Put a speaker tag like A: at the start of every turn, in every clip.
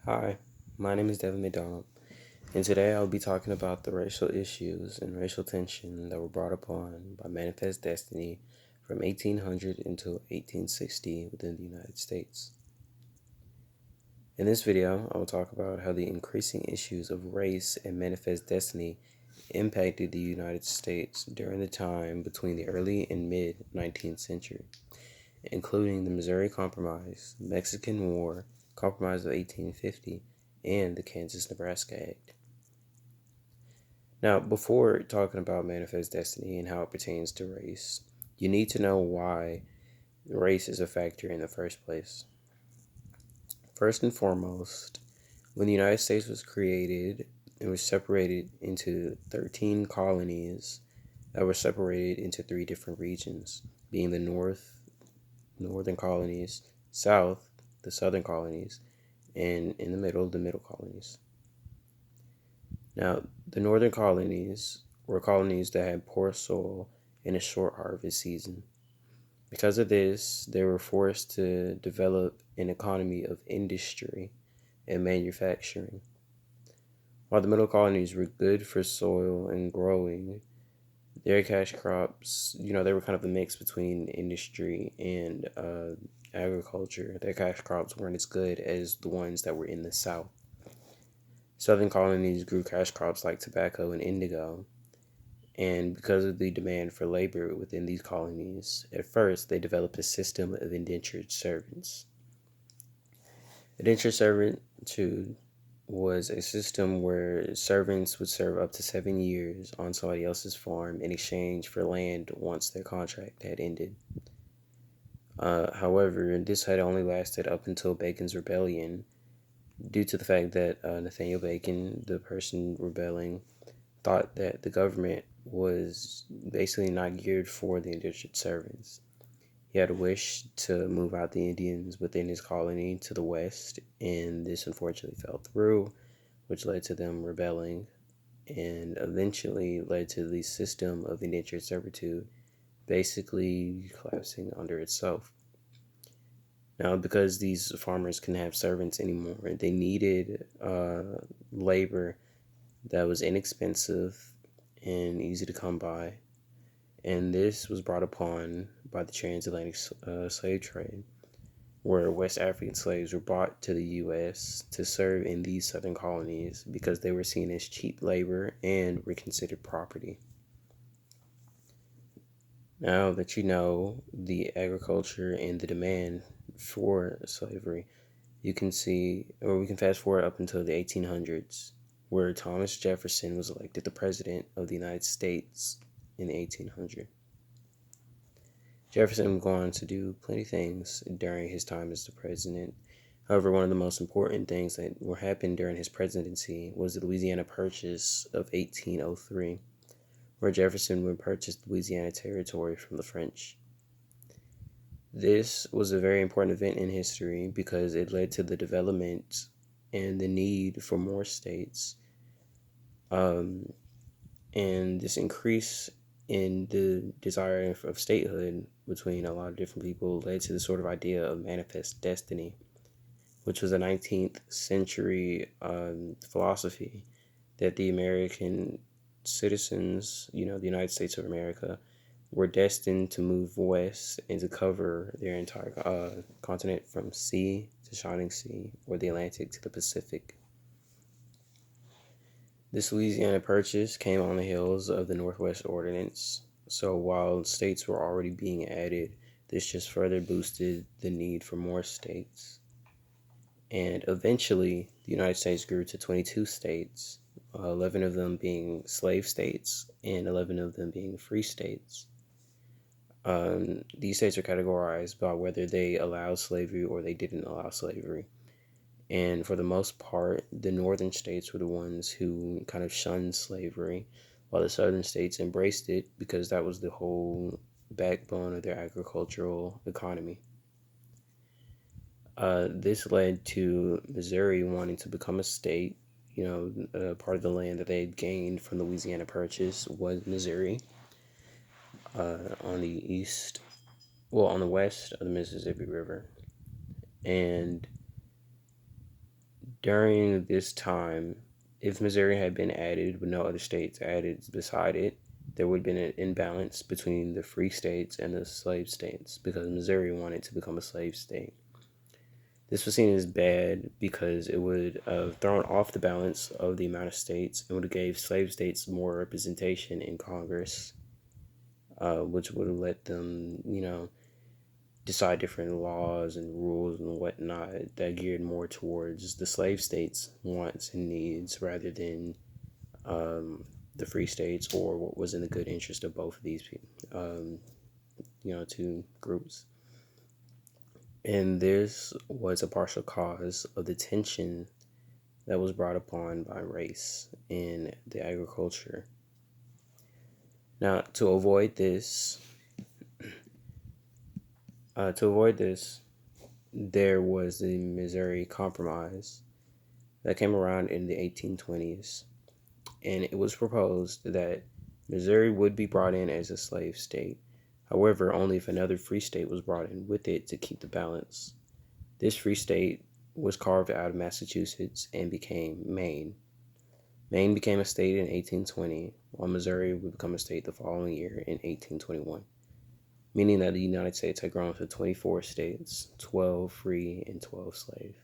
A: Hi, my name is Devin McDonald, and today I'll be talking about the racial issues and racial tension that were brought upon by Manifest Destiny from 1800 until 1860 within the United States. In this video, I will talk about how the increasing issues of race and Manifest Destiny impacted the United States during the time between the early and mid 19th century, including the Missouri Compromise, Mexican War, Compromise of 1850, and the Kansas-Nebraska Act. Now, before talking about Manifest Destiny and how it pertains to race, you need to know why race is a factor in the first place. First and foremost, when the United States was created, it was separated into 13 colonies that were separated into three different regions, being the northern colonies, south, the southern colonies, and in the middle colonies. Now, the northern colonies were colonies that had poor soil and a short harvest season. Because of this, they were forced to develop an economy of industry and manufacturing. While the middle colonies were good for soil and growing, their cash crops, they were kind of a mix between industry and agriculture. Their cash crops weren't as good as the ones that were in the South. Southern colonies grew cash crops like tobacco and indigo, and because of the demand for labor within these colonies, at first they developed a system of indentured servants. Indentured servitude was a system where servants would serve up to 7 years on somebody else's farm in exchange for land once their contract had ended. However, this had only lasted up until Bacon's Rebellion, due to the fact that Nathaniel Bacon, the person rebelling, thought that the government was basically not geared for the indentured servants. He had a wish to move out the Indians within his colony to the west, and this unfortunately fell through, which led to them rebelling and eventually led to the system of indentured servitude basically collapsing under itself. Now, because these farmers couldn't have servants anymore, they needed labor that was inexpensive and easy to come by. And this was brought upon by the transatlantic slave trade, where West African slaves were brought to the U.S. to serve in these southern colonies because they were seen as cheap labor and were considered property. Now that you know the agriculture and the demand for slavery, you can see, or we can fast forward up until the 1800s, where Thomas Jefferson was elected the President of the United States in the 1800s. Jefferson went on to do plenty of things during his time as the president. However, one of the most important things that happened during his presidency was the Louisiana Purchase of 1803, where Jefferson would purchase Louisiana Territory from the French. This was a very important event in history because it led to the development and the need for more states. And this increase in the desire of statehood between a lot of different people led to the sort of idea of manifest destiny, which was a 19th century philosophy that the American citizens, the United States of America, were destined to move west and to cover their entire continent from sea to shining sea, or the Atlantic to the Pacific. This Louisiana Purchase came on the heels of the Northwest Ordinance, so while states were already being added, this just further boosted the need for more states. And eventually, the United States grew to 22 states, 11 of them being slave states and 11 of them being free states. These states are categorized by whether they allowed slavery or they didn't allow slavery. And for the most part, the northern states were the ones who kind of shunned slavery, while the southern states embraced it because that was the whole backbone of their agricultural economy. This led to Missouri wanting to become a state. Part of the land that they had gained from the Louisiana Purchase was Missouri. On the west of the Mississippi River. And During this time, if Missouri had been added with no other states added beside it, there would have been an imbalance between the free states and the slave states because Missouri wanted to become a slave state. This was seen as bad because it would have thrown off the balance of the amount of states and would have gave slave states more representation in Congress, which would have let them, decide different laws and rules and whatnot that geared more towards the slave states' wants and needs rather than the free states or what was in the good interest of both of these two groups. And this was a partial cause of the tension that was brought upon by race in the agriculture. Now, to avoid this, there was the Missouri Compromise that came around in the 1820s, and it was proposed that Missouri would be brought in as a slave state, however, only if another free state was brought in with it to keep the balance. This free state was carved out of Massachusetts and became Maine. Maine became a state in 1820, while Missouri would become a state the following year in 1821, meaning that the United States had grown to 24 states, 12 free and 12 slave.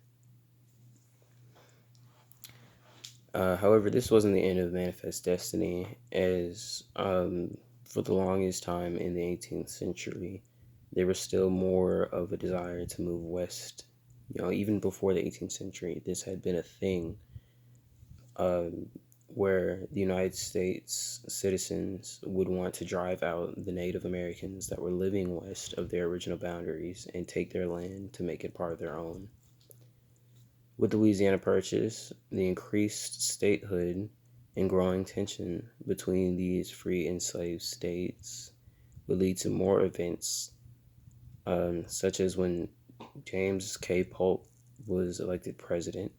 A: However, this wasn't the end of Manifest Destiny, as for the longest time in the 18th century, there was still more of a desire to move west. Even before the 18th century, this had been a thing where the United States citizens would want to drive out the Native Americans that were living west of their original boundaries and take their land to make it part of their own. With the Louisiana Purchase, the increased statehood and growing tension between these free and slave states would lead to more events, such as when James K. Polk was elected president.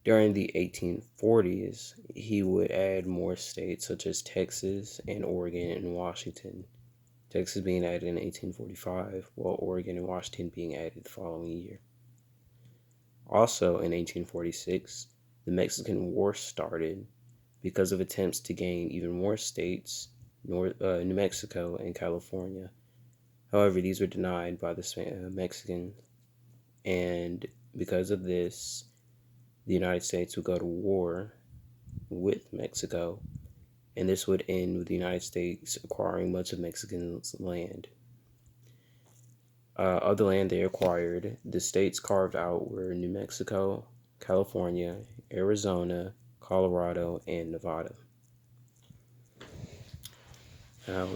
A: During the 1840s, he would add more states such as Texas and Oregon and Washington, Texas being added in 1845, while Oregon and Washington being added the following year. Also in 1846, the Mexican War started because of attempts to gain even more states, New Mexico and California. However, these were denied by the Mexicans, and because of this, the United States would go to war with Mexico, and this would end with the United States acquiring much of Mexico's land. Of the land they acquired, the states carved out were New Mexico, California, Arizona, Colorado, and Nevada. Now,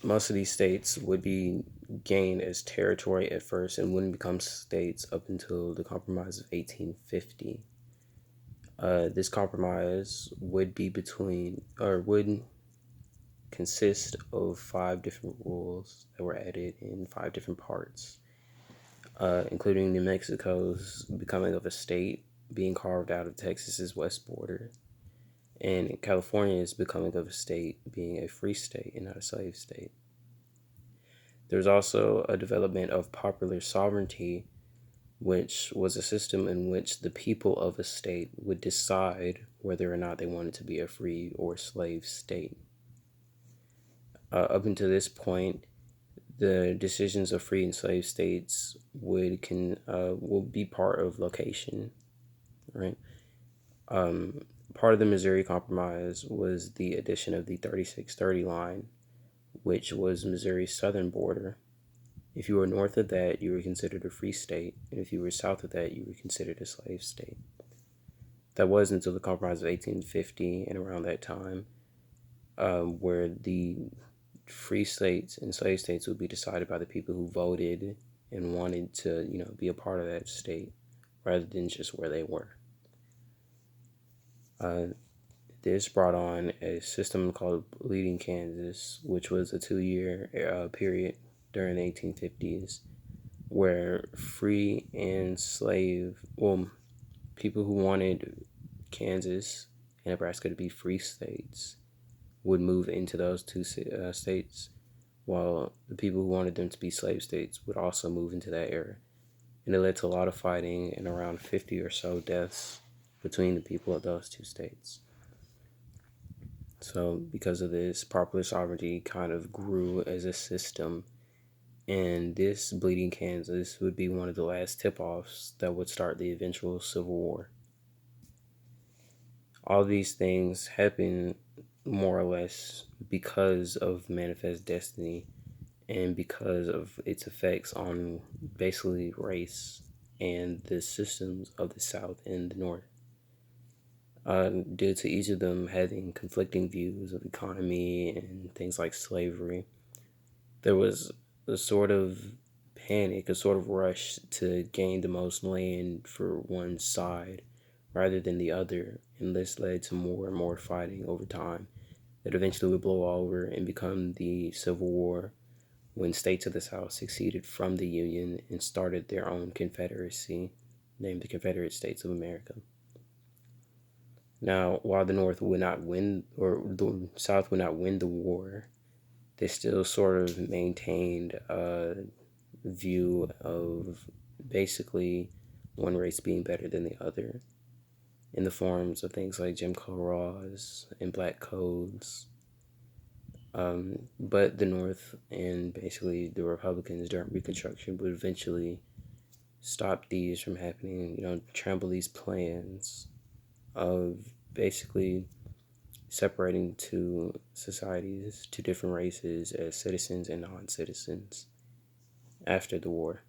A: most of these states would be gained as territory at first and wouldn't become states up until the Compromise of 1850. This compromise would would consist of 5 different rules that were added in 5 different parts, including New Mexico's becoming of a state, being carved out of Texas's west border, and California's becoming of a state, being a free state and not a slave state. There's also a development of popular sovereignty, which was a system in which the people of a state would decide whether or not they wanted to be a free or slave state. Up until this point, the decisions of free and slave states will be part of location, right? Part of the Missouri Compromise was the addition of the 3630 line, which was Missouri's southern border. If you were north of that, you were considered a free state, and if you were south of that, you were considered a slave state. That was until the Compromise of 1850 and around that time, where the free states and slave states would be decided by the people who voted and wanted to, be a part of that state, rather than just where they were. This brought on a system called Bleeding Kansas, which was a 2-year period during the 1850s, where free and slave, people who wanted Kansas and Nebraska to be free states would move into those 2 states, while the people who wanted them to be slave states would also move into that area. and it led to a lot of fighting and around 50 or so deaths between the people of those two states. So, because of this, popular sovereignty kind of grew as a system, and this Bleeding Kansas would be one of the last tip offs that would start the eventual Civil War. All these things happen more or less because of Manifest Destiny and because of its effects on basically race and the systems of the South and the North. Due to each of them having conflicting views of economy and things like slavery, there was a sort of panic, a sort of rush to gain the most land for one side rather than the other, and this led to more and more fighting over time that eventually would blow over and become the Civil War when states of the South seceded from the Union and started their own confederacy named the Confederate States of America. Now, while the North would not win, or the South would not win the war, they still sort of maintained a view of basically one race being better than the other in the forms of things like Jim Crow laws and black codes. But the North and basically the Republicans during Reconstruction would eventually stop these from happening, trample these plans of basically separating two societies, two different races as citizens and non citizens after the war.